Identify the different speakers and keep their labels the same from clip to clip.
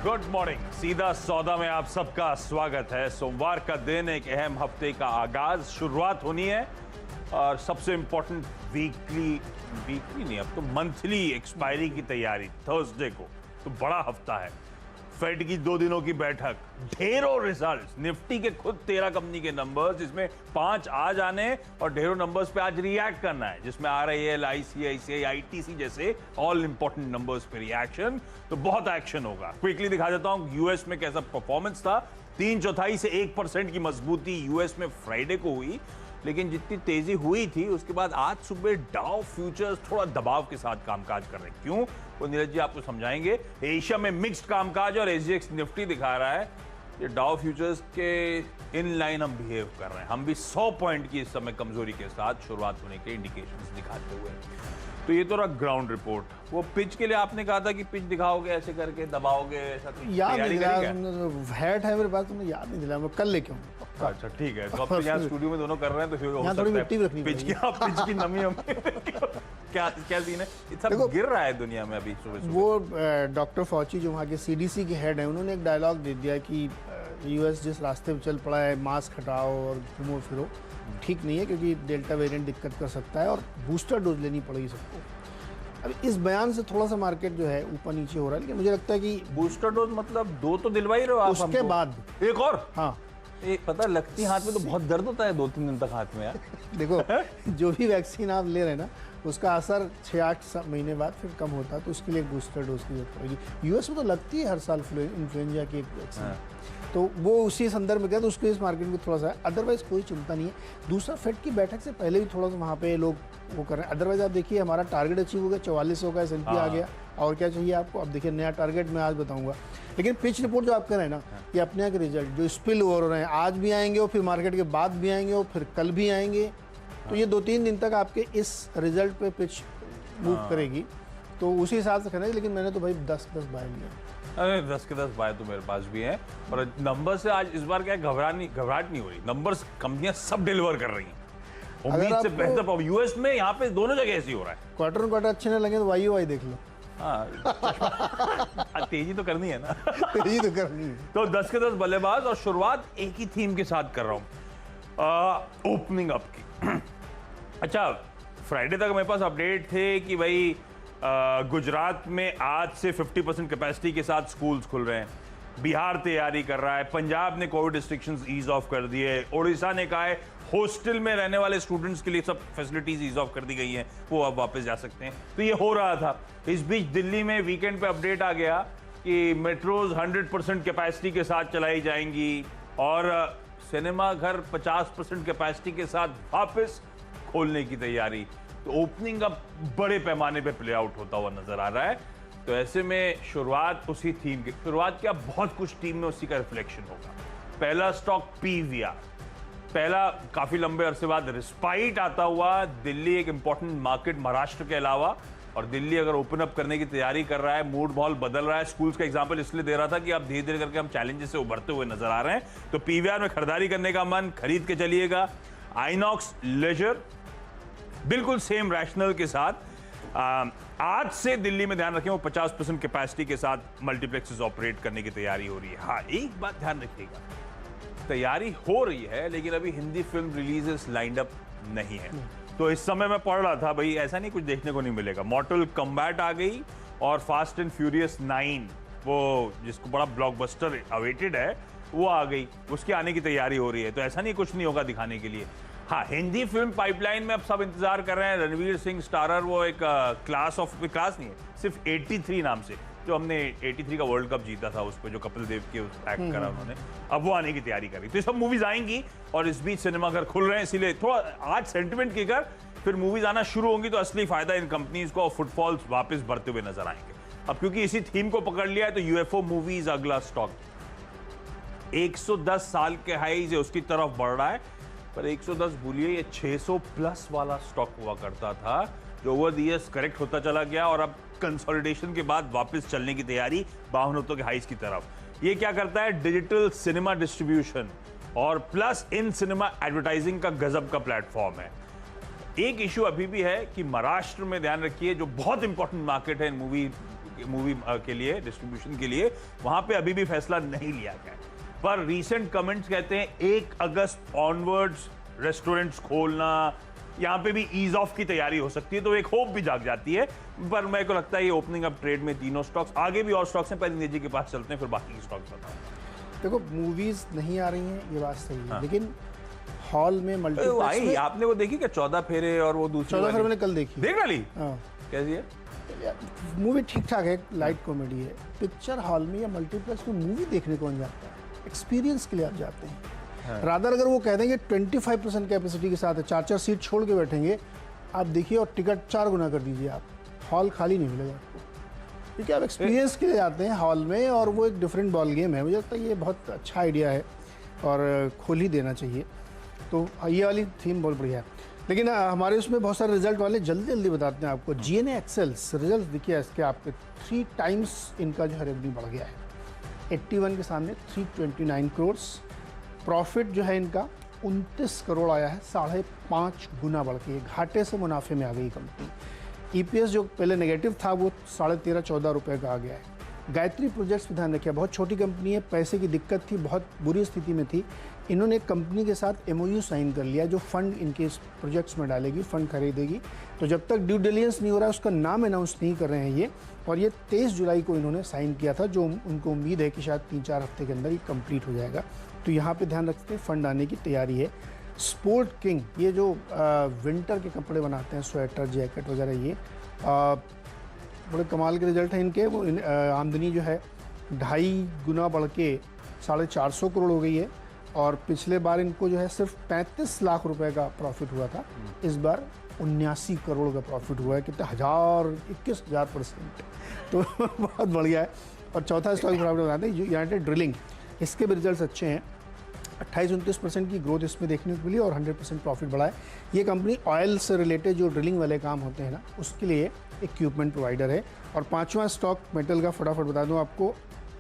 Speaker 1: Good morning, सीधा सौदा में आप सबका स्वागत है। सोमवार का दिन, एक अहम हफ्ते का आगाज, शुरुआत होनी है और सबसे इंपॉर्टेंट वीकली नहीं, अब तो मंथली एक्सपायरी की तैयारी थर्सडे को, तो बड़ा हफ्ता है। फेड की 2 दिनों की बैठक, ढेरों रिजल्ट्स, निफ्टी के खुद 13 कंपनी के नंबर्स, जिसमें 5 आज आने और ढेरों नंबर्स पे आज रिएक्ट करना है, जिसमें RIL, ICICI, ITC जैसे ऑल इंपॉर्टेंट नंबर्स पे रिएक्शन। तो बहुत एक्शन होगा। क्विकली दिखा देता हूं यूएस में कैसा परफॉर्मेंस था। 3/4 से 1% की मजबूती यूएस में फ्राइडे को हुई, लेकिन जितनी तेजी हुई थी उसके बाद आज सुबह डाउ फ्यूचर्स थोड़ा दबाव के साथ कामकाज कर रहे हैं। क्यों, वो नीरज जी आपको समझाएंगे। एशिया में मिक्स्ड कामकाज और SGX निफ्टी दिखा रहा है ये डाउ फ्यूचर्स के इन लाइन हम बिहेव कर रहे हैं। हम भी 100 पॉइंट की इस समय कमजोरी के साथ शुरुआत होने के इंडिकेशंस दिखाते हुए। तो ये तो रहा ग्राउंड रिपोर्ट। वो पिच के लिए आपने कहा था कि पिच दिखाओगे, ऐसे करके दबाओगे, ऐसा तो
Speaker 2: याद नहीं दिला, हैट है मेरे पास, तुमने याद नहीं दिला, मैं कल लेके आऊंगा।
Speaker 1: अच्छा ठीक है, तो अब तो यहाँ स्टूडियो में दोनों कर रहे हैं तो फिर हो
Speaker 2: थोड़ी मिट्टी भी रखनी
Speaker 1: पिच की नमी हम क्या सीन है? इतना गिर रहा है दुनिया में अभी सुबह।
Speaker 2: वो डॉक्टर फॉची जो वहाँ के CDC के हेड हैं, उन्होंने एक डायलॉग दे दिया कि US जिस रास्ते पे चल पड़ा है, मास्क हटाओ और घूमो फिरो, ठीक नहीं है, क्योंकि डेल्टा वेरिएंट दिक्कत कर सकता है और बूस्टर डोज लेनी पड़ेगी सबको। अब इस बयान से थोड़ा सा मार्केट जो है ऊपर नीचे हो रहा है, लेकिन मुझे लगता है कि
Speaker 1: बूस्टर डोज मतलब 2 तो दिलवा ही रहे हो आप,
Speaker 2: उसके बाद
Speaker 1: एक और।
Speaker 2: हाँ,
Speaker 1: पता लगती हाथ में तो बहुत दर्द होता है 2-3 दिन तक हाथ में यार।
Speaker 2: देखो जो भी वैक्सीन आप ले रहे हैं ना, उसका असर 6-8 महीने बाद फिर कम होता है, तो उसके लिए बूस्टर डोज की जरूरत पड़ेगी। US में तो लगती है हर साल इन्फ्लुएंजा की एक वैक्सीन, तो वो उसी संदर्भ में गया, तो उसके इस मार्केट में थोड़ा सा, अदरवाइज कोई चिंता नहीं है। दूसरा, फेड की बैठक से पहले भी थोड़ा सा वहाँ पे लोग वो कर रहे हैं। अदरवाइज आप देखिए हमारा टारगेट अचीव हो गया, 4400 का S&P आ गया, और क्या चाहिए आपको? अब देखिए नया टारगेट मैं आज बताऊंगा। लेकिन पिच रिपोर्ट जो आप कर रहे हैं ना, ये अपने यहाँ के रिजल्ट जो स्पिल ओवर हो रहे हैं, आज भी आएंगे और फिर मार्केट के बाद भी आएंगे और फिर कल भी आएंगे, तो ये 2-3 दिन तक आपके इस रिजल्ट पे पिच मूव करेगी, तो उसी हिसाब से करना है। लेकिन मैंने तो भाई 10-10 बाय लिया।
Speaker 1: अरे 10 के 10 बाय तो मेरे पास भी हैं, और नंबर से आज इस बार क्या घबराहट नहीं हो रही। नंबर्स कंपनियां सब डिलीवर कर रही हैं, उम्मीद से बेहतर। यूएस में यहाँ पे दोनों जगह ऐसी हो रहा है।
Speaker 2: क्वार्टर अच्छे न लगे तो YOY देख लो।
Speaker 1: हाँ तेजी तो करनी है ना।
Speaker 2: तेजी तो करनी है।
Speaker 1: तो 10 के 10 बल्लेबाज, और शुरुआत एक ही थीम के साथ कर रहा हूँ, ओपनिंग अप की। अच्छा, फ्राइडे तक मेरे पास अपडेट थे कि भाई गुजरात में आज से 50% कैपेसिटी के साथ स्कूल्स खुल रहे हैं, बिहार तैयारी कर रहा है, पंजाब ने कोविड रिस्ट्रिक्शंस ईज ऑफ कर दिए, उड़ीसा ने कहा है हॉस्टल में रहने वाले स्टूडेंट्स के लिए सब फैसिलिटीज ईज ऑफ कर दी गई हैं, वो अब वापस जा सकते हैं। तो ये हो रहा था। इस बीच दिल्ली में वीकेंड पे अपडेट आ गया कि मेट्रोज 100% कैपेसिटी के साथ चलाई जाएंगी और सिनेमा घर 50% कैपेसिटी के साथ वापस खोलने की तैयारी। तो ओपनिंग अब बड़े पैमाने पे प्ले आउट होता हुआ नजर आ रहा है। तो ऐसे में शुरुआत उसी थीम की, शुरुआत क्या, बहुत कुछ टीम में उसी का रिफ्लेक्शन होगा। पहला स्टॉक PVR, पहला काफी लंबे अरसे बाद रिस्पाइट आता हुआ। दिल्ली एक इंपॉर्टेंट मार्केट महाराष्ट्र के अलावा, और दिल्ली अगर ओपन अप करने की तैयारी कर रहा है, मूड माहौल बदल रहा है। स्कूल्स का एग्जांपल इसलिए दे रहा था कि अब धीरे धीरे करके हम चैलेंजेस से उभरते हुए नजर आ रहे हैं। तो PVR में खरीदारी करने का मन, खरीद के चलिएगा। आइनॉक्स लेजर बिल्कुल सेम रैशनल के साथ आज से दिल्ली में, ध्यान रखें, वो 50% कैपेसिटी के साथ मल्टीप्लेक्सेस ऑपरेट करने की तैयारी हो रही है। हाँ, एक बात ध्यान रखिएगा, तैयारी हो रही है लेकिन अभी Hindi film releases lined up नहीं है। तो इस समय मैं पढ़ रहा था, भाई ऐसा नहीं कुछ देखने को नहीं मिलेगा। मॉर्टल कॉम्बैट आ गई और फास्ट एंड फ्यूरियस 9, वो जिसको बड़ा ब्लॉकबस्टर अवेटेड है, वो आ गई, उसके आने की तैयारी हो रही है। तो ऐसा नहीं कुछ नहीं होगा दिखाने के लिए। हाँ, हिंदी फिल्म पाइपलाइन में अब सब इंतजार कर रहे हैं। रणवीर सिंह स्टारर, वो एक क्लास नहीं है, सिर्फ 83 नाम से, जो हमने 83 का वर्ल्ड कप जीता था, उस पर जो कपिल देव के एक्ट करा उन्होंने, अब वो आने की तैयारी कर रही। तो ये सब मूवीज आएंगी और इस बीच सिनेमाघर खुल रहे हैं, इसीलिए थोड़ा आज सेंटिमेंट की कर, फिर मूवीज आना शुरू होंगी तो असली फायदा इन कंपनीज को और फुटफॉल्स वापस बढ़ते हुए नजर आएंगे। अब क्योंकि इसी थीम को पकड़ लिया है तो UFO मूवीज अगला स्टॉक 110 साल के हाई से उसकी तरफ बढ़ रहा है। पर 110 भूलिए, ये 600 प्लस वाला स्टॉक हुआ करता था, जो ओवर द इयर्स करेक्ट होता चला गया और अब कंसोलिडेशन के बाद वापस चलने की तैयारी 52 के हाइस की तरफ। ये क्या करता है, डिजिटल सिनेमा डिस्ट्रीब्यूशन और प्लस इन सिनेमा एडवर्टाइजिंग का गजब का प्लेटफॉर्म है। एक इशू अभी भी है कि महाराष्ट्र में, ध्यान रखिए, जो बहुत इंपॉर्टेंट मार्केट है इन मूवी मूवी के लिए, डिस्ट्रीब्यूशन के लिए, वहां पे अभी भी फैसला नहीं लिया गया है। पर रीसेंट कमेंट्स कहते हैं 1 अगस्त ऑनवर्ड्स रेस्टोरेंट्स खोलना, यहाँ पे भी ईज ऑफ की तैयारी हो सकती है, तो एक होप भी जाग जाती है। पर मेरे को लगता है ये ओपनिंग अप ट्रेड में तीनों स्टॉक्स, आगे भी और स्टॉक्स हैं, पहले निजी के पास चलते हैं फिर बाकी स्टॉक्स बताओ।
Speaker 2: देखो मूवीज नहीं आ रही हैं, ये बात सही है, लेकिन हॉल में
Speaker 1: आई
Speaker 2: मल्टीप्लेक्स में
Speaker 1: आपने वो देखी क्या 14 फेरे और वो दूसरी
Speaker 2: 14
Speaker 1: वाली?
Speaker 2: फेरे मैंने कल देखी।
Speaker 1: देख डाली?
Speaker 2: हाँ,
Speaker 1: कैसी है?
Speaker 2: मूवी ठीक ठाक है, लाइट कॉमेडी है। पिक्चर हॉल में या मल्टीप्लेक्स में मूवी देखने कौन जाता है? एक्सपीरियंस के लिए आप जाते हैं। रादर अगर वो कह देंगे 25% कैपेसिटी के साथ है, 4-4 सीट छोड़ के बैठेंगे, आप देखिए और टिकट 4 गुना कर दीजिए, आप हॉल खाली नहीं मिलेगा आपको, क्योंकि आप एक्सपीरियंस के लिए जाते हैं हॉल में, और वो एक डिफरेंट बॉल गेम है। मुझे लगता है ये बहुत अच्छा आइडिया है और खोल ही देना चाहिए। तो ये वाली थीम बहुत बढ़िया है। लेकिन हमारे उसमें बहुत सारे रिजल्ट वाले जल्दी जल्दी बताते हैं आपको। GNA एक्सेल्स रिजल्ट देखिए इसके, आपके 3 टाइम्स इनका जो है रेवेन्यू बढ़ गया है, 81 के सामने 329 करोड़। प्रॉफिट जो है इनका 29 करोड़ आया है, 5.5 गुना बढ़ के, घाटे से मुनाफे में आ गई कंपनी। EPS जो पहले नेगेटिव था वो 13.5-14 रुपये का आ गया है। गायत्री प्रोजेक्ट्स पे ध्यान रखिए, बहुत छोटी कंपनी है, पैसे की दिक्कत थी, बहुत बुरी स्थिति में थी। इन्होंने एक कंपनी के साथ MOU साइन कर लिया जो फंड इनके इस प्रोजेक्ट्स में डालेगी, फंड खरीदेगी। तो जब तक ड्यू डिलिजेंस नहीं हो रहा है उसका नाम अनाउंस नहीं कर रहे हैं ये, और ये 23 जुलाई को इन्होंने साइन किया था, जो उनको उम्मीद है कि शायद 3-4 हफ्ते के अंदर ही कंप्लीट हो जाएगा। तो यहाँ पे ध्यान रखते हैं, फंड आने की तैयारी है। स्पोर्ट किंग, ये जो विंटर के कपड़े बनाते हैं, स्वेटर जैकेट वगैरह, ये बड़े कमाल के रिजल्ट हैं इनके। वो आमदनी जो है 2.5 गुना बढ़ के 450 करोड़ हो गई है, और पिछले बार इनको जो है सिर्फ 35 लाख रुपए का प्रॉफिट हुआ था, इस बार 79 करोड़ का प्रॉफिट हुआ है। कितना 21,000%, तो बहुत बढ़िया है। और चौथा स्टॉक प्रॉफिट बताते हैं यूनाइटेड ड्रिलिंग, इसके भी रिजल्ट्स अच्छे हैं, 28-29% की ग्रोथ इसमें देखने को मिली और 100% प्रॉफिट बढ़ा है। ये कंपनी ऑयल से रिलेटेड जो ड्रिलिंग वाले काम होते हैं ना, उसके लिए इक्विपमेंट प्रोवाइडर है। और 5वां स्टॉक मेटल का फटाफट बता दूं आपको,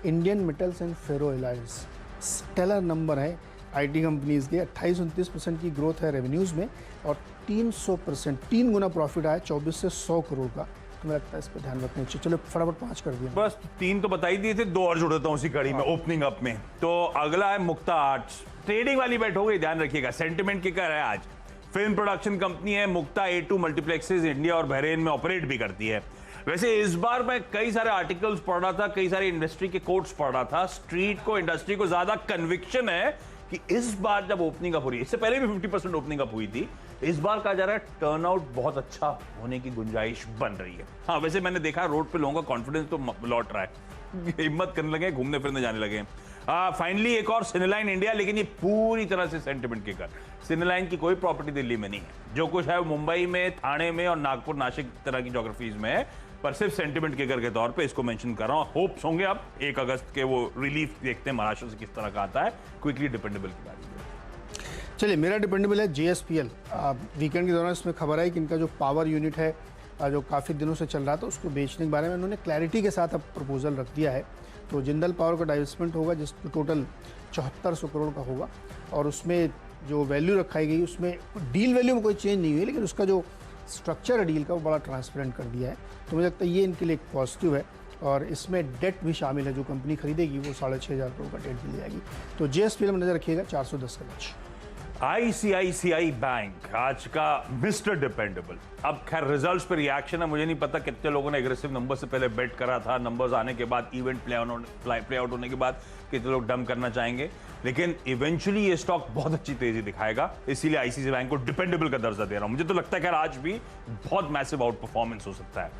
Speaker 2: Indian metals and ferro alloys, stellar number है IT कंपनीज के, 28-29% की ग्रोथ है रेवेन्यूज़ में, और 300%, 3 गुना प्रॉफिट आया 24 से 100 करोड़ का। तो मुझे लगता है इस पर ध्यान रखना चाहिए। चलो फटाफट 5 कर दिया।
Speaker 1: बस 3 तो बता ही दिए थे, 2 और जोड़ देता हूं उसी कड़ी में ओपनिंग अप में। तो अगला है मुक्ता आर्ट्स, ट्रेडिंग वाली बैठ हो गई, ध्यान रखिएगा, सेंटिमेंट की कर है आज। फिल्म प्रोडक्शन कंपनी है मुक्ता, A2 मल्टीप्लेक्सेस इंडिया और बहरेन में ऑपरेट भी करती है। वैसे इस बार मैं कई सारे आर्टिकल्स पढ़ रहा था, कई सारे इंडस्ट्री के कोट्स पढ़ रहा था, स्ट्रीट को, इंडस्ट्री को ज्यादा कन्विक्शन है कि इस बार जब ओपनिंग अप हो रही है, इससे पहले भी 50% ओपनिंग अप हुई थी, इस बार कहा जा रहा है टर्नआउट बहुत अच्छा होने की गुंजाइश बन रही है। हाँ वैसे मैंने देखा रोड पे लोगों का कॉन्फिडेंस तो लौट रहा है, हिम्मत करने लगे, घूमने फिरने जाने लगे। फाइनली एक और सिनेलाइन इंडिया, लेकिन ये पूरी तरह से सेंटिमेंट के कर। सिनेलाइन की कोई प्रॉपर्टी दिल्ली में नहीं है, जो कुछ है वो मुंबई में, थाने में और नागपुर नासिक तरह की ज्योग्राफीज में है, पर सिर्फ सेंटिमेंट के कर के तौर पे इसको मेंशन कर रहा हूं। होप्स होंगे अब 1 अगस्त के वो रिलीफ देखते हैं महाराष्ट्र से किस तरह का आता है। क्विकली डिपेंडेबल की बात है।
Speaker 2: चलिए मेरा डिपेंडेबल है JSPL। वीकेंड के दौरान इसमें खबर आई कि इनका जो पावर यूनिट है जो काफ़ी दिनों से चल रहा था, उसको बेचने के बारे में उन्होंने क्लैरिटी के साथ अब प्रपोजल रख दिया है। तो जिंदल पावर का डाइवेस्टमेंट होगा जिसको टोटल 7400 करोड़ का होगा, और उसमें जो वैल्यू रखाई गई उसमें डील वैल्यू में कोई चेंज नहीं हुई, लेकिन उसका जो स्ट्रक्चर है डील का वो बड़ा ट्रांसपेरेंट कर दिया है। तो मुझे लगता है ये इनके लिए एक पॉजिटिव है, और इसमें डेट भी शामिल है, जो कंपनी खरीदेगी वो 6,500 करोड़ का डेट मिल जाएगी। तो JSPL में नजर रखिएगा, 410 का लक्ष्य।
Speaker 1: ICICI बैंक आज का मिस्टर डिपेंडेबल। अब खैर रिजल्ट्स पे रिएक्शन है, मुझे नहीं पता कितने लोगों ने एग्रेसिव नंबर से पहले बेट करा था, नंबर्स आने के बाद, इवेंट प्ले आउट होने के बाद कितने लोग डम करना चाहेंगे, लेकिन इवेंचुअली ये स्टॉक बहुत अच्छी तेजी दिखाएगा, इसीलिए ICICI बैंक को डिपेंडेबल का दर्जा दे रहा हूं। मुझे तो लगता है खैर आज भी बहुत मैसिव आउट परफॉर्मेंस हो सकता है।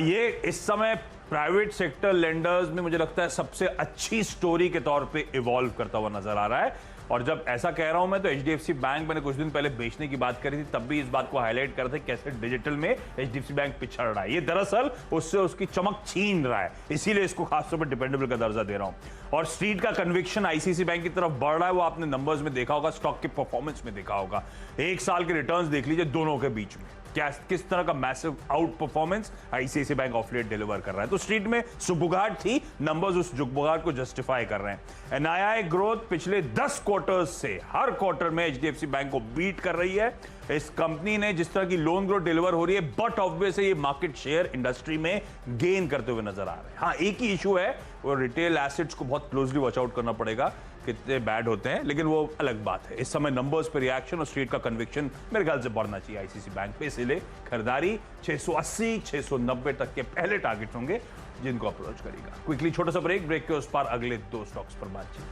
Speaker 1: ये इस समय प्राइवेट सेक्टर लेंडर्स में मुझे लगता है सबसे अच्छी स्टोरी के तौर पे इवॉल्व करता हुआ नजर आ रहा है। और जब ऐसा कह रहा हूं मैं, तो HDFC बैंक मैंने कुछ दिन पहले बेचने की बात करी थी, तब भी इस बात को हाईलाइट कर रहे थे कैसे डिजिटल में HDFC बैंक पिछड़ रहा है। ये दरअसल उससे उसकी चमक छीन रहा है, इसीलिए इसको खासतौर पर डिपेंडेबल का दर्जा दे रहा हूं। और स्ट्रीट का कन्विक्शन ICICI बैंक की तरफ बढ़ रहा है, वो आपने नंबर्स में देखा होगा, स्टॉक के परफॉर्मेंस में देखा होगा। 1 साल के रिटर्न्स देख लीजिए दोनों के बीच में, क्या किस तरह का massive outperformance ICICI bank of late deliver कर रहा है। तो स्ट्रीट में सुबुगाहट थी, नंबर्स उस जुगबुगाहट को जस्टिफाई कर रहे हैं। NII ग्रोथ पिछले 10 क्वार्टर्स से हर क्वार्टर में HDFC बैंक को बीट कर रही है। इस कंपनी ने जिस तरह की लोन ग्रोथ डिलीवर हो रही है, बट ऑब्वियस है ये मार्केट शेयर इंडस्ट्री में गेन करते हुए नजर आ रहे हैं। हाँ, एक ही इशू है, वो रिटेल एसेट्स को बहुत क्लोजली वॉच आउट करना पड़ेगा, कितने बैड होते हैं, लेकिन वो अलग बात है। इस समय नंबर्स पे रिएक्शन और स्ट्रीट का कन्विक्शन मेरे ख्याल से बढ़ना चाहिए आईसीसी बैंक पे, इसलिए खरीदारी 680 690 तक के पहले टारगेट होंगे जिनको अप्रोच करेगा। क्विकली छोटा सा ब्रेक के उस पार अगले 2 स्टॉक्स पर बातचीत।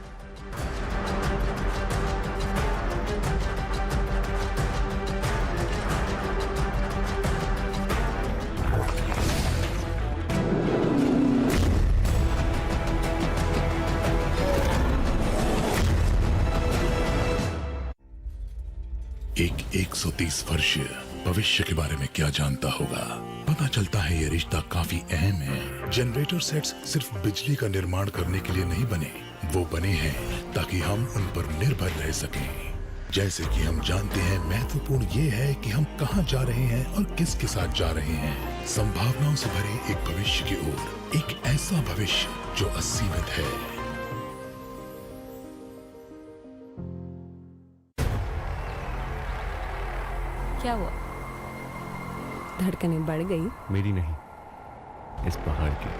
Speaker 3: एक 130 वर्षीय भविष्य के बारे में क्या जानता होगा? पता चलता है ये रिश्ता काफी अहम है। जनरेटर सेट्स सिर्फ बिजली का निर्माण करने के लिए नहीं बने, वो बने हैं ताकि हम उन पर निर्भर रह सकें। जैसे कि हम जानते हैं, महत्वपूर्ण ये है कि हम कहां जा रहे हैं और किसके साथ जा रहे हैं। संभावनाओं से भरे एक भविष्य की ओर, एक ऐसा भविष्य जो असीमित है।
Speaker 4: क्या हुआ? धड़कनें बढ़ गई?
Speaker 5: मेरी नहीं, इस पहाड़ की।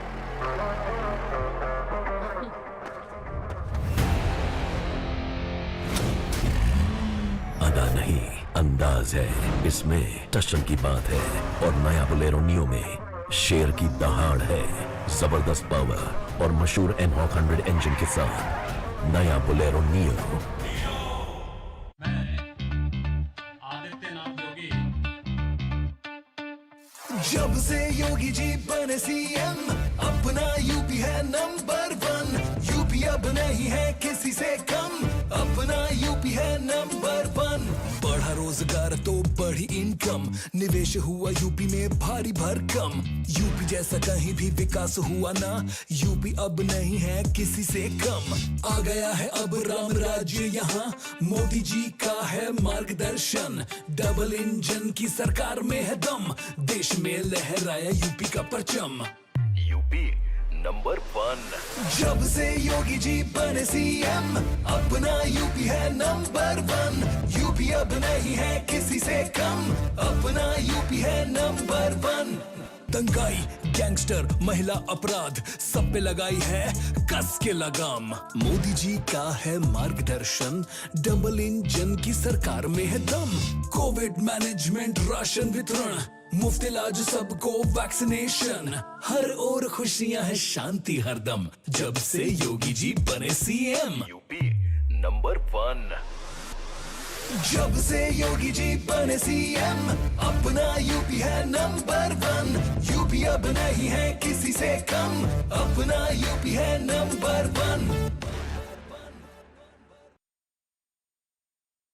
Speaker 6: अदा नहीं, अंदाज है, इसमें टशन की बात है। और नया बोलेरो नियो में शेर की दहाड़ है, जबरदस्त पावर और मशहूर एनहॉक 100 इंजन के साथ नया बोलेरो नियो।
Speaker 7: जब से योगी जी बने सीएम, अपना यूपी है नंबर 1। यूपी अब नहीं है किसी से कम, अपना यूपी है नंबर 1। बढ़ा रोजगार तो बढ़ी इनकम, निवेश हुआ यूपी में भारी भरकम। यूपी जैसा कहीं भी विकास हुआ ना, यूपी अब नहीं है किसी से कम। आ गया है अब राम राज्य यहाँ, मोदी जी का है मार्गदर्शन। डबल इंजन की सरकार में है दम, देश में लहराया यूपी का परचम।
Speaker 6: UP number 1।
Speaker 7: जब से योगी जी बने सीएम, अपना यूपी है नंबर 1। यूपी अब नहीं है किसी से कम, अपना यूपी है नंबर 1। दंगाई, गैंगस्टर, महिला अपराध, सब पे लगाई है कस के लगाम। मोदी जी का है मार्गदर्शन, डबल इंजन की सरकार में है दम। कोविड मैनेजमेंट, राशन वितरण, मुफ्त इलाज सबको, वैक्सीनेशन, हर ओर खुशियां है, शांति हरदम। जब से योगी जी बने सीएम,
Speaker 6: यूपी नंबर 1।
Speaker 7: जब से योगी जी बने सीएम, अपना यूपी है नंबर 1। यूपी अब नहीं है किसी से कम, अपना यूपी है number 1।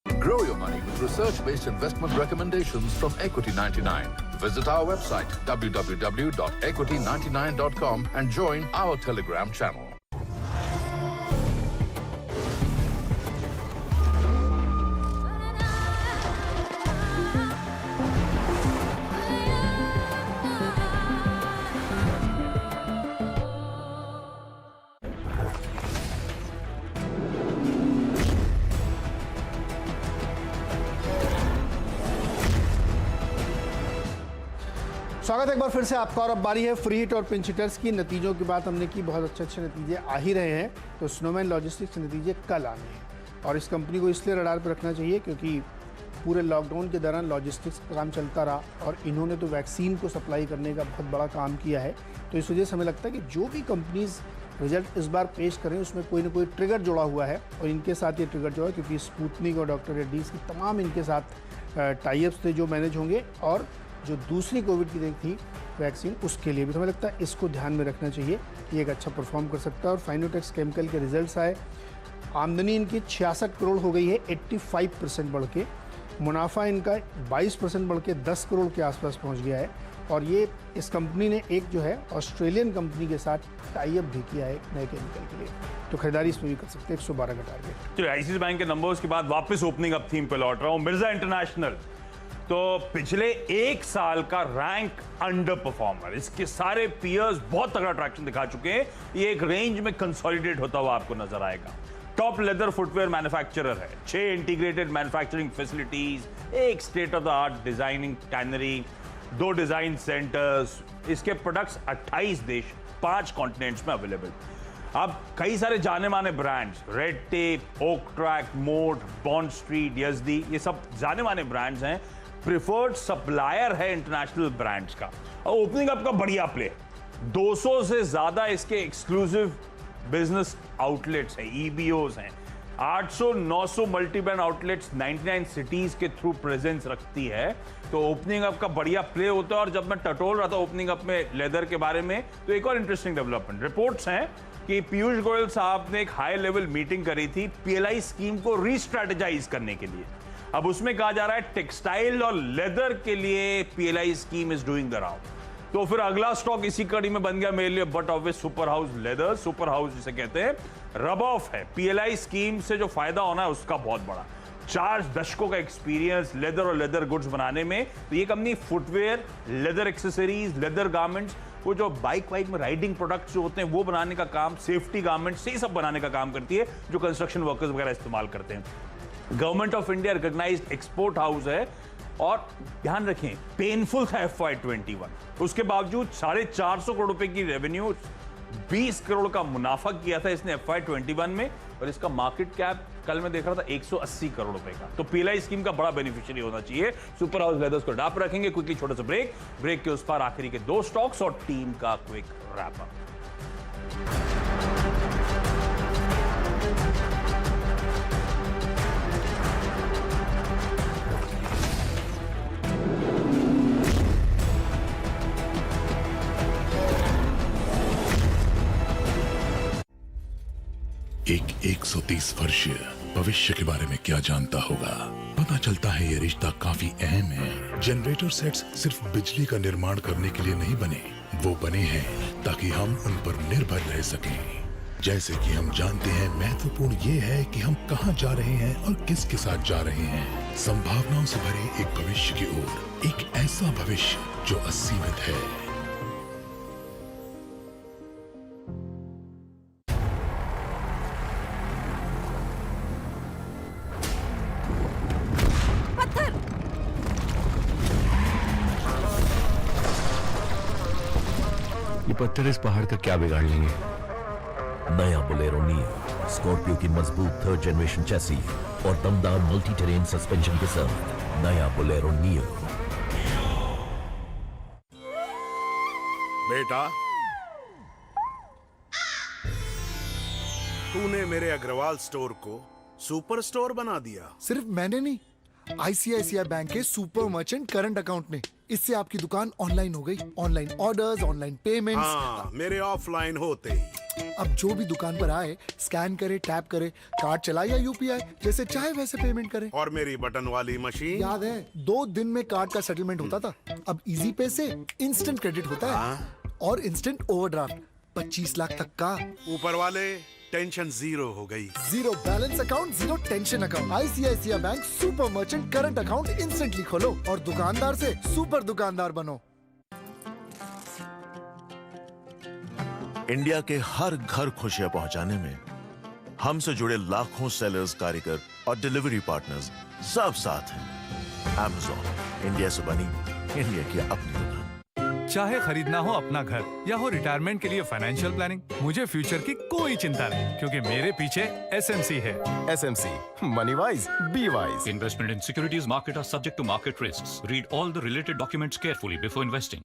Speaker 8: Grow your money with research-based investment recommendations from Equity 99. Visit our website www.equity99.com and join our Telegram channel.
Speaker 2: स्वागत है एक बार फिर से आपका। और अब बारी है फ्री हिट और पिंच हिटर्स की। नतीजों की बात हमने की, बहुत अच्छे नतीजे आ ही रहे हैं। तो स्नोमैन लॉजिस्टिक्स के नतीजे कल आने हैं और इस कंपनी को इसलिए रडार पर रखना चाहिए क्योंकि पूरे लॉकडाउन के दौरान लॉजिस्टिक्स का काम चलता रहा और इन्होंने तो वैक्सीन को सप्लाई करने का बहुत बड़ा काम किया है। तो इस वजह से हमें लगता है कि जो भी कंपनीज रिजल्ट इस बार पेश करें उसमें कोई ना कोई ट्रिगर जुड़ा हुआ है और इनके साथ ये ट्रिगर जुड़ा है क्योंकि स्पुतनिक और डॉक्टर रेड्डीज की तमाम इनके साथ टाई-अप्स थे जो मैनेज होंगे और जो दूसरी कोविड की थी वैक्सीन उसके लिए भी। तो हमें लगता है इसको ध्यान में रखना चाहिए, ये एक अच्छा परफॉर्म कर सकता है। और फाइनोटेक्स केमिकल के रिजल्ट्स आए, आमदनी इनकी 66 करोड़ हो गई है 85% बढ़ के, मुनाफा इनका 22% बढ़ के 10 करोड़ के आसपास पहुंच गया है। और ये इस कंपनी ने एक जो है ऑस्ट्रेलियन कंपनी के साथ टाई अप भी किया है नए केमिकल के लिए, तो खरीदारी इसमें भी कर सकते हैं 112 का टारगेट।
Speaker 1: तो आईसीसी बैंक के नंबर्स के बाद वापस ओपनिंग अप थीम पे लौट रहा हूं। मिर्जा इंटरनेशनल तो पिछले एक साल का रैंक अंडर परफॉर्मर, इसके सारे पीयर्स बहुत तगड़ा ट्रैक्शन दिखा चुके हैं। ये एक रेंज में कंसोलिडेट होता हुआ आपको नजर आएगा। टॉप लेदर फुटवेयर मैन्युफैक्चरर है, 6 इंटीग्रेटेड मैन्युफैक्चरिंग फैसिलिटीज, एक state of the art designing tannery, 2 design centres, इसके प्रोडक्ट्स 28 देश 5 कॉन्टिनेंट्स में अवेलेबल। अब कई सारे जाने माने brands, red tape, oak track, mode, bond street, Yezdi, ये सब जाने माने ब्रांड्स हैं। प्रिफर्ड सप्लायर है इंटरनेशनल ब्रांड्स का। और ओपनिंग अप का बढ़िया प्ले, 200 से ज्यादा इसके एक्सक्लूसिव बिजनेस आउटलेट्स हैं, ईबीओज हैं, 800-900 मल्टी ब्रांड आउटलेट्स 99 सिटीज के थ्रू प्रेजेंस रखती है। तो ओपनिंग अप का बढ़िया प्ले होता है। और जब मैं टटोल रहा था ओपनिंग अप में लेदर के बारे में, तो एक और इंटरेस्टिंग डेवलपमेंट, रिपोर्ट्स हैं कि पीयूष गोयल साहब ने एक हाई लेवल मीटिंग करी थी पीएलआई स्कीम को रीस्ट्रेटेजाइज करने के लिए। अब उसमें कहा जा रहा है टेक्सटाइल और लेदर के लिए PLI scheme is doing the round. तो फिर अगला स्टॉक इसी कड़ी में बन गया मेरे लिए but obvious super house leather. Super house जिसे कहते हैं, रब ऑफ है पीएलआई स्कीम से जो फायदा होना है उसका बहुत बड़ा। 4 दशकों का एक्सपीरियंस लेदर और लेदर गुड्स बनाने में। तो ये company footwear, leather accessories, leather garments, वो जो बाइक वाइक में राइडिंग प्रोडक्ट्स जो होते हैं वो बनाने का काम, सेफ्टी गारमेंट्स, ये सब बनाने का काम करती है जो कंस्ट्रक्शन वर्कर्स वगैरह इस्तेमाल करते हैं। Government of India recognized export house है। और ध्यान रखें, पेनफुल था FY21, उसके बावजूद 450 करोड़ रुपए की रेवेन्यू, 20 करोड़ का मुनाफा किया था इसने FY21 में। और इसका मार्केट कैप कल मैं देख रहा था 180 करोड़ रुपए का। तो पीएलआई स्कीम का बड़ा बेनिफिशियरी होना चाहिए। सुपर हाउस लेदर्स को डाप रखेंगे। क्विकली छोटा सा ब्रेक के उस पार आखिरी के 2 स्टॉक्स और टीम का क्विक रैप अप।
Speaker 3: एक 130 वर्षीय भविष्य के बारे में क्या जानता होगा? पता चलता है ये रिश्ता काफी अहम है। जनरेटर सेट्स सिर्फ बिजली का निर्माण करने के लिए नहीं बने, वो बने हैं ताकि हम उन पर निर्भर रह सकें। जैसे कि हम जानते हैं, महत्वपूर्ण ये है कि हम कहां जा रहे हैं और किसके साथ जा रहे हैं। संभावनाओं से भरे एक भविष्य की ओर, एक ऐसा भविष्य जो असीमित है।
Speaker 5: ये पत्थर इस पहाड़ का क्या बिगाड़ लेंगे?
Speaker 6: नया बोलेरो नियो स्कॉर्पियो की मजबूत 3rd जनरेशन चैसी और दमदार मल्टी टेरेन सस्पेंशन के साथ नया बोलेरो नियो।
Speaker 4: बेटा, तूने मेरे अग्रवाल स्टोर को सुपर स्टोर बना दिया।
Speaker 9: सिर्फ मैंने नहीं, आईसीआईसीआई बैंक के सुपर मर्चेंट करंट अकाउंट ने। इससे आपकी दुकान ऑनलाइन हो गई। Online orders, online payments.
Speaker 4: हाँ, मेरे ऑफलाइन होते ही।
Speaker 9: अब जो भी दुकान पर आए, स्कैन करे, टैप करे, कार्ड चलाए या यूपीआई, जैसे चाहे वैसे पेमेंट करे।
Speaker 4: और मेरी बटन वाली मशीन,
Speaker 9: याद है 2 दिन में कार्ड का सेटलमेंट होता था। अब इजी पे से इंस्टेंट क्रेडिट होता है और इंस्टेंट ओवरड्राफ्ट 25 लाख तक का।
Speaker 4: ऊपर वाले टेंशन जीरो हो गई।
Speaker 9: Zero balance account, zero tension account. ICICI bank super merchant current account instantly खोलो और दुकानदार से सुपर दुकानदार बनो।
Speaker 10: इंडिया के हर घर खुशियां पहुंचाने में हमसे जुड़े लाखों सेलर्स, कारीगर और डिलीवरी पार्टनर्स सब साथ हैं। Amazon, इंडिया से बनी इंडिया की अपनी दुकान।
Speaker 11: चाहे खरीदना हो अपना घर या हो रिटायरमेंट के लिए फाइनेंशियल प्लानिंग, मुझे फ्यूचर की कोई चिंता नहीं, क्योंकि मेरे पीछे एसएमसी है।
Speaker 12: SMC, money wise, be wise.
Speaker 13: Investment in securities market are subject to market risks. Read all the related documents carefully before investing.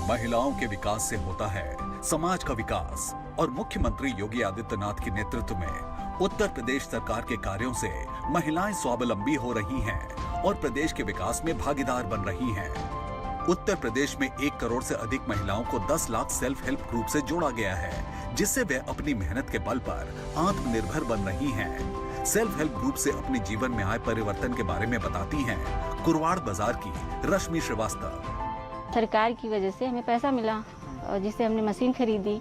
Speaker 14: महिलाओं के विकास से होता है समाज का विकास और मुख्यमंत्री योगी आदित्यनाथ के नेतृत्व में उत्तर प्रदेश सरकार के कार्यों से महिलाएं स्वावलंबी हो रही हैं और प्रदेश के विकास में भागीदार बन रही हैं। उत्तर प्रदेश में 1 करोड़ से अधिक महिलाओं को 10 लाख सेल्फ हेल्प ग्रुप से जोड़ा गया है, जिससे वे अपनी मेहनत के बल पर आत्मनिर्भर बन रही हैं। सेल्फ हेल्प ग्रुप से अपने जीवन में आए परिवर्तन के बारे में बताती हैं कुरवाड़ बाजार की रश्मि श्रीवास्तव।
Speaker 15: सरकार की वजह से हमें पैसा मिला और जिससे हमने मशीन खरीदी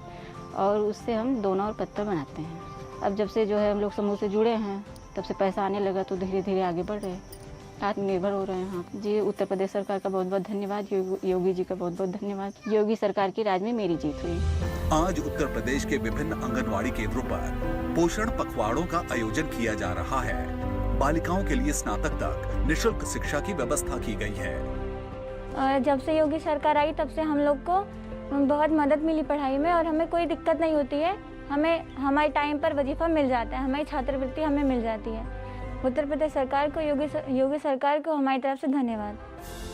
Speaker 15: और उससे हम दोना और पत्थर बनाते हैं। अब जब से जो है हम लोग समूह से जुड़े हैं, तब से पैसा आने लगा तो धीरे धीरे आगे बढ़ रहे हैं, आत्मनिर्भर हो रहे हैं। हाँ जी, उत्तर प्रदेश सरकार का बहुत बहुत धन्यवाद, योगी जी का बहुत बहुत धन्यवाद। योगी सरकार की राज में मेरी जीत हुई।
Speaker 14: आज उत्तर प्रदेश के विभिन्न आंगनवाड़ी केंद्रों पर पोषण पखवाड़ों का आयोजन किया जा रहा है। बालिकाओं के लिए स्नातक तक निशुल्क शिक्षा की व्यवस्था की गई है।
Speaker 15: जब से योगी सरकार आई तब से हम लोग को बहुत मदद मिली पढ़ाई में और हमें कोई दिक्कत नहीं होती है। हमें हमारे टाइम पर वजीफा मिल जाता है, हमारी छात्रवृत्ति हमें मिल जाती है। उत्तर प्रदेश सरकार को, योगी सरकार को हमारी तरफ से धन्यवाद।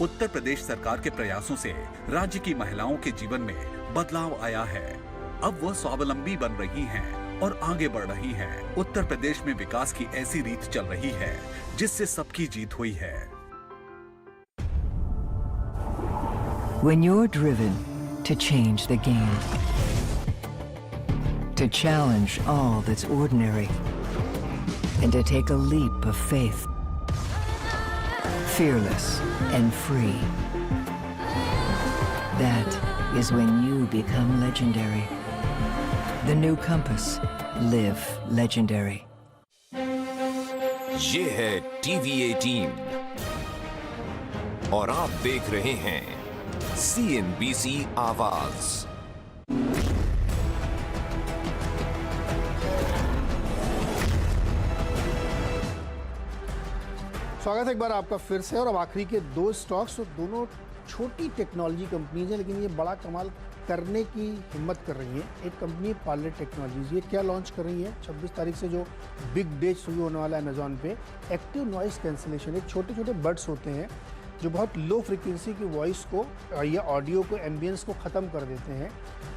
Speaker 14: उत्तर प्रदेश सरकार के प्रयासों से राज्य की महिलाओं के जीवन में बदलाव आया है। अब वह स्वावलंबी बन रही हैं और आगे बढ़ रही हैं। उत्तर प्रदेश में विकास की ऐसी रीत चल रही है जिससे सबकी जीत हुई है।
Speaker 16: When you're driven to change the game, to challenge all that's ordinary, and to take a leap of faith, fearless and free, that is when you become legendary. The new Compass, live legendary.
Speaker 17: ये है TV 18 और आप देख रहे हैं CNBC आवाज।
Speaker 2: स्वागत है एक बार आपका फिर से। और अब आखिरी के दो स्टॉक्स, तो दोनों छोटी टेक्नोलॉजी कंपनीज हैं, लेकिन ये बड़ा कमाल करने की हिम्मत कर रही है। एक कंपनी पार्लर टेक्नोलॉजीज, ये क्या लॉन्च कर रही है? 26 तारीख से जो बिग डे शुरू होने वाला है अमेजॉन पे, एक्टिव नॉइस कैंसिलेशन। एक छोटे छोटे बड्स होते हैं जो बहुत लो फ्रिक्वेंसी की वॉइस को या ऑडियो को, एम्बियंस को ख़त्म कर देते हैं।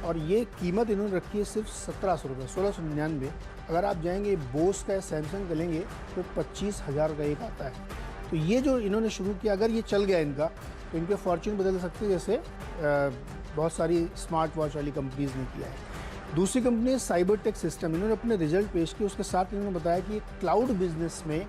Speaker 2: और ये कीमत इन्होंने रखी है सिर्फ 1700 रुपये, 1699। अगर आप जाएंगे बोस का या सैमसंग का लेंगे तो 25,000 का एक आता है। तो ये जो इन्होंने शुरू किया, अगर ये चल गया इनका, तो इनके फॉर्च्यून बदल सकते हैं, जैसे बहुत सारी स्मार्ट वॉच वाली कंपनीज ने किया है। दूसरी कंपनी है साइबर टेक सिस्टम। इन्होंने अपने रिजल्ट पेश किए, उसके साथ इन्होंने बताया कि क्लाउड बिजनेस में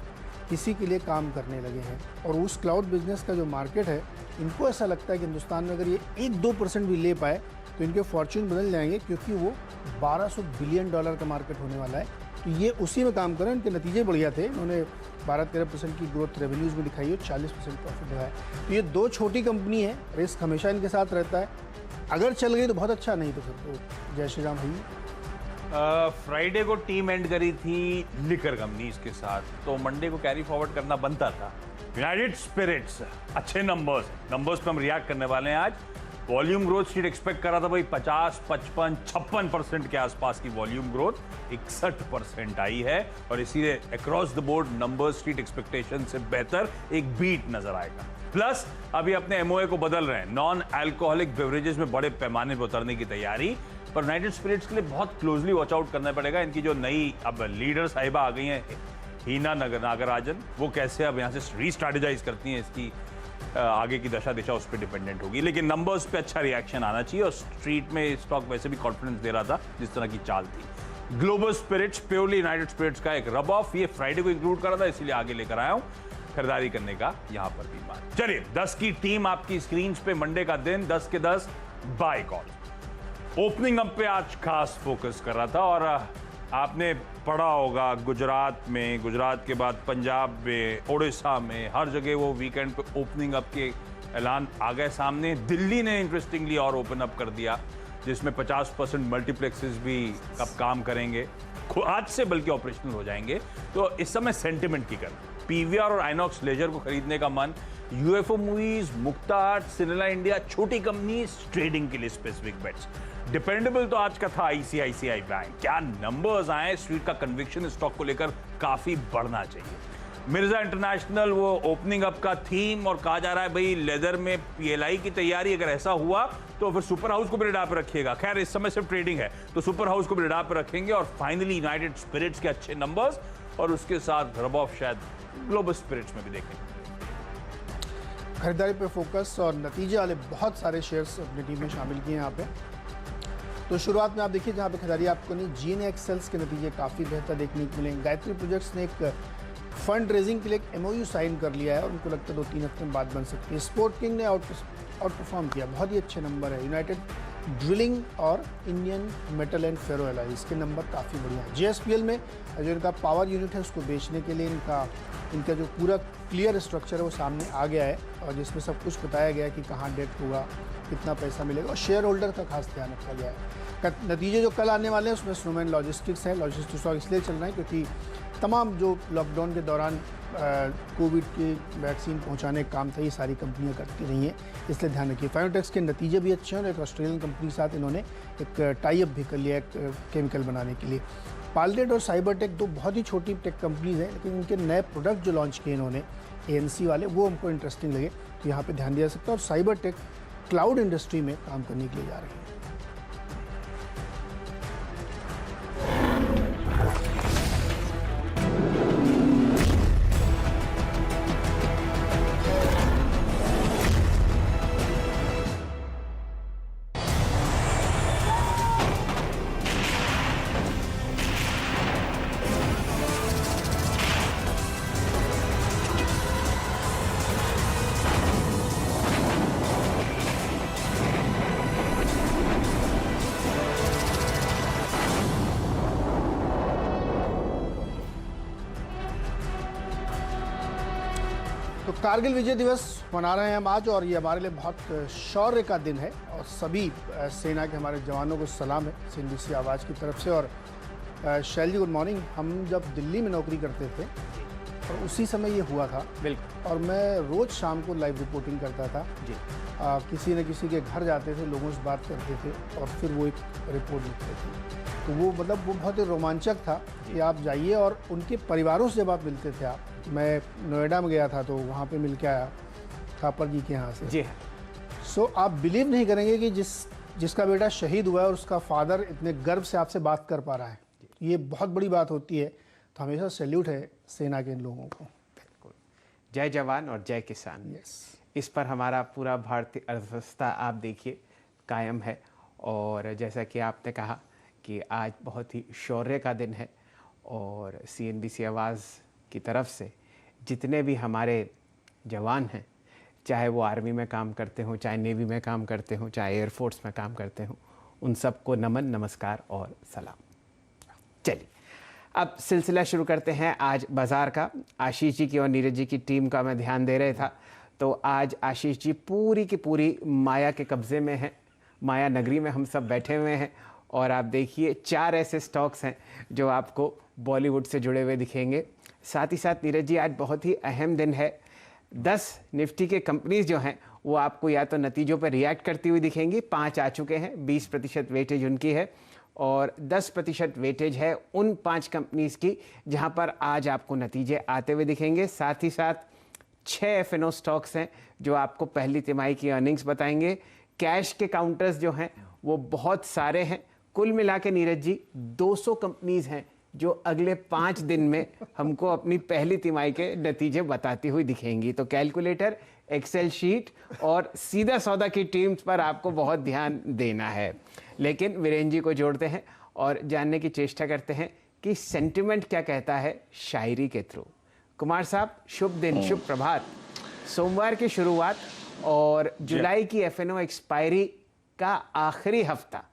Speaker 2: किसी के लिए काम करने लगे हैं। और उस क्लाउड बिजनेस का जो मार्केट है, इनको ऐसा लगता है कि हिंदुस्तान में अगर ये 1-2% भी ले पाए तो इनके फॉर्च्यून बदल जाएंगे, क्योंकि वो $1200 बिलियन का मार्केट होने वाला है। तो ये उसी में काम करें। इनके नतीजे बढ़िया थे, इन्होंने 12-13% की ग्रोथ रेवेन्यूज़ में दिखाई है, 40% प्रॉफिट दिखाया है। तो ये दो छोटी कंपनी है, रिस्क हमेशा इनके साथ रहता है। अगर चल गई तो बहुत अच्छा, नहीं तो फिर तो जय श्री राम भैया।
Speaker 1: फ्राइडे को टीम एंड करी थी लिकर कंपनीज के साथ, तो मंडे को कैरी फॉरवर्ड करना बनता था। यूनाइटेड स्पिरिट्स, अच्छे नंबर्स पे हम रिएक्ट करने वाले हैं आज। वॉल्यूम ग्रोथ स्ट्रीट एक्सपेक्ट कर रहा था भाई 50, 55, 56% के आसपास की वॉल्यूम ग्रोथ, 61% आई है। और इसीलिए across the board numbers street expectation से बेहतर एक बीट नजर आएगा। प्लस अभी अपने एमओए को बदल रहे हैं, नॉन अल्कोहलिक बेवरेजेस में बड़े पैमाने पर उतरने की तैयारी। पर यूनाइटेड स्पिरिट्स के लिए बहुत क्लोजली वॉच आउट करना पड़ेगा। इनकी जो नई अब लीडर साहिबा आ गई हैं, हीना नागराजन, वो कैसे अब यहाँ से रीस्ट्रेटेजाइज करती हैं, इसकी आगे की दशा दिशा उस पर डिपेंडेंट होगी। लेकिन नंबर्स पे अच्छा रिएक्शन आना चाहिए। और स्ट्रीट में स्टॉक वैसे भी कॉन्फिडेंस दे रहा था जिस तरह की चाल थी। Global spirits purely united spirits का एक रब ऑफ, ये फ्राइडे को इंक्लूड कर रहा था, इसीलिए आगे लेकर आया हूं खरीदारी करने का यहाँ पर भी बात। चलिए 10 की टीम आपकी स्क्रीन पे, मंडे का दिन 10 के 10 बाय कॉल। ओपनिंग अप पे आज खास फोकस कर रहा था। और आपने पढ़ा होगा गुजरात के बाद पंजाब में, उड़ीसा में, हर जगह वो वीकेंड पे ओपनिंग अप के ऐलान आ गए सामने। दिल्ली ने इंटरेस्टिंगली और ओपन अप कर दिया, जिसमें 50% मल्टीप्लेक्सेस भी अब काम करेंगे, आज से बल्कि ऑपरेशनल हो जाएंगे। तो इस समय सेंटिमेंट की कर, पीवीआर और आइनॉक्स लेजर को खरीदने का मन, यूएफओ मूवीज, मुक्ता आर्ट, सिनेला इंडिया, छोटी कंपनी ट्रेडिंग के लिए स्पेसिफिक बेट्स। डिपेंडेबल तो आज का था आईसीआईसीआई बैंक। क्या नंबर्स आए, स्ट्रीट का कन्विक्शन स्टॉक को लेकर काफी बढ़ना चाहिए। मिर्जा इंटरनेशनल वो ओपनिंग अप का थीम, और कहा जा रहा है भाई लेदर में पीएलआई की तैयारी। अगर ऐसा हुआ तो फिर सुपर हाउस को भी रिडार पर रखिएगा। खैर इस समय सिर्फ ट्रेडिंग है, तो सुपर हाउस को भी रिडार पर रखेंगे। और फाइनली यूनाइटेड स्पिरिट्स के अच्छे नंबर्स, और उसके साथ रब ऑफ शायद ग्लोबल स्पिरिट्स में भी देखेंगे।
Speaker 2: खरीदारी पे फोकस और नतीजे वाले बहुत सारे शेयर्स अपनी टीम में शामिल किए हैं यहाँ पे। तो शुरुआत में आप देखिए जहाँ पे खरीदारी आपको नहीं, जीएनए एक्सेल्स के नतीजे काफ़ी बेहतर देखने को मिलेंगे। गायत्री प्रोजेक्ट्स ने एक फंड रेजिंग के लिए एक एमओयू साइन कर लिया है, और उनको लगता है 2-3 हफ्ते में बाद बन सकती है। स्पोर्ट किंग ने आउट परफॉर्म किया, बहुत ही अच्छे नंबर है। यूनाइटेड ड्रिलिंग और Indian Metal and Ferro Alloy, इसके नंबर काफ़ी बढ़िया हैं। JSPL में जो इनका पावर यूनिट है उसको बेचने के लिए इनका जो पूरा क्लियर स्ट्रक्चर है वो सामने आ गया है, और जिसमें सब कुछ बताया गया है कि कहाँ डेट होगा, कितना पैसा मिलेगा, और शेयर होल्डर का खास ध्यान रखा गया है। नतीजे जो कल आने वाले हैं उसमें स्नोमैन लॉजिस्टिक्स है। लॉजिस्टिक्स स्टॉक इसलिए चल रहा है क्योंकि तमाम जो लॉकडाउन के दौरान कोविड की वैक्सीन पहुंचाने का काम था ये सारी कंपनियां करती रही हैं, इसलिए ध्यान रखिए। फाइनोटेक्स के नतीजे भी अच्छे हैं और एक ऑस्ट्रेलियन कंपनी के साथ इन्होंने एक टाई अप भी कर लिया है केमिकल बनाने के लिए। पालडेट और साइबरटेक दो बहुत ही छोटी टेक कंपनीज हैं, लेकिन इनके नए प्रोडक्ट जो लॉन्च किए इन्होंने ANC वाले, वो हमको इंटरेस्टिंग लगे, तो यहाँ पर ध्यान दिया सकता है। और साइबरटेक क्लाउड इंडस्ट्री में काम करने के लिए जा रही है। तो कारगिल विजय दिवस मना रहे हैं हम आज, और ये हमारे लिए बहुत शौर्य का दिन है, और सभी सेना के हमारे जवानों को सलाम है CNBC आवाज़ की तरफ से। और शैल जी गुड मॉर्निंग। हम जब दिल्ली में नौकरी करते थे और उसी समय ये हुआ था, बिल्कुल, और मैं रोज़ शाम को लाइव रिपोर्टिंग करता था जी। किसी न किसी के घर जाते थे, लोगों से बात करते थे और फिर वो एक रिपोर्ट लिखते थे। तो वो वो बहुत ही रोमांचक था कि आप जाइए और उनके परिवारों से जब आप मिलते थे। आप, मैं नोएडा में गया था तो वहाँ पे मिल के आया थापर जी के यहाँ से जी। सो आप बिलीव नहीं करेंगे कि जिसका बेटा शहीद हुआ है और उसका फादर इतने गर्व से आपसे बात कर पा रहा है, ये बहुत बड़ी बात होती है। तो हमेशा सैल्यूट है सेना के इन लोगों को।
Speaker 18: बिल्कुल, जय जवान और जय किसान। इस पर हमारा पूरा भारतीय अर्थव्यवस्था आप देखिए कायम है। और जैसा कि आपने कहा कि आज बहुत ही शौर्य का दिन है, और CNBC आवाज़ की तरफ से जितने भी हमारे जवान हैं, चाहे वो आर्मी में काम करते हों, चाहे नेवी में काम करते हों, चाहे एयरफोर्स में काम करते हों, उन सबको नमन, नमस्कार और सलाम। चलिए अब सिलसिला शुरू करते हैं आज बाज़ार का। आशीष जी की और नीरज जी की टीम का मैं ध्यान दे रहा था, तो आज आशीष जी पूरी की पूरी माया के कब्ज़े में हैं। माया नगरी में हम सब बैठे हुए हैं, और आप देखिए 4 ऐसे स्टॉक्स हैं जो आपको बॉलीवुड से जुड़े हुए दिखेंगे। साथ ही साथ नीरज जी आज बहुत ही अहम दिन है। 10 निफ्टी के कंपनीज जो हैं वो आपको या तो नतीजों पर रिएक्ट करती हुई दिखेंगी। 5 आ चुके हैं, 20% वेटेज उनकी है, और 10% वेटेज है उन 5 कंपनीज की जहां पर आज आपको नतीजे आते हुए दिखेंगे। साथ ही साथ 6 FNO स्टॉक्स हैं जो आपको पहली तिमाही की अर्निंग्स बताएंगे। कैश के काउंटर्स जो हैं वो बहुत सारे हैं। कुल मिला के नीरज जी 200 कंपनीज हैं जो अगले 5 दिन में हमको अपनी पहली तिमाही के नतीजे बताती हुई दिखेंगी। तो कैलकुलेटर, एक्सेल शीट और सीधा सौदा की टीम्स पर आपको बहुत ध्यान देना है। लेकिन वीरेंद्र जी को जोड़ते हैं और जानने की चेष्टा करते हैं कि सेंटिमेंट क्या कहता है शायरी के थ्रू। कुमार साहब, शुभ दिन, शुभ प्रभात। सोमवार की शुरुआत और जुलाई की FNO एक्सपायरी का आखिरी हफ्ता।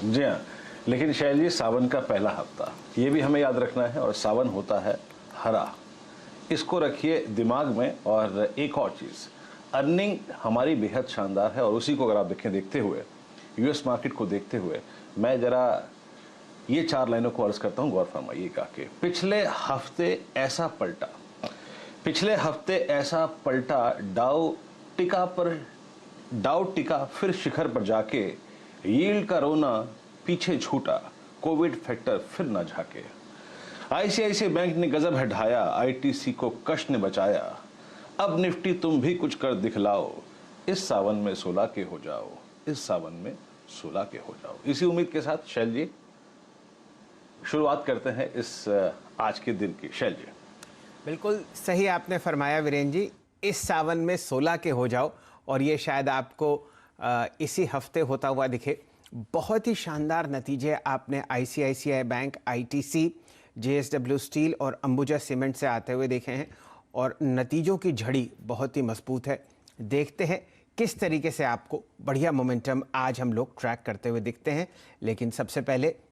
Speaker 19: जी हाँ, लेकिन शैल जी सावन का पहला हफ्ता ये भी हमें याद रखना है, और सावन होता है हरा, इसको रखिए दिमाग में। और एक और चीज़, अर्निंग हमारी बेहद शानदार है, और उसी को अगर आप देखें, देखते हुए US मार्केट को देखते हुए मैं जरा ये 4 लाइनों को अर्ज करता हूँ, गौर फरमाइएगा कि पिछले हफ्ते ऐसा पलटा डाउ टिका फिर शिखर पर जाके, यील्ड का रोना पीछे छूटा, कोविड फैक्टर फिर न झाके। ICICI बैंक ने गजब है ढाया, ITC को कष्ट ने बचाया। अब निफ्टी तुम भी कुछ कर दिखलाओ, इस सावन में 16 के हो जाओ, इस सावन में 16 के हो जाओ। इसी उम्मीद के साथ शैल जी शुरुआत करते हैं इस आज के दिन की। शैल जी,
Speaker 18: बिल्कुल सही आपने फरमाया वीरेंद्र जी, इस सावन में 16 के हो जाओ, और ये शायद आपको इसी हफ्ते होता हुआ दिखे। बहुत ही शानदार नतीजे आपने ICICI bank, ITC, JSW steel और अंबुजा सीमेंट से आते हुए देखे हैं, और नतीजों की झड़ी बहुत ही मजबूत है। देखते हैं किस तरीके से आपको बढ़िया मोमेंटम आज हम लोग ट्रैक करते हुए दिखते हैं। लेकिन सबसे पहले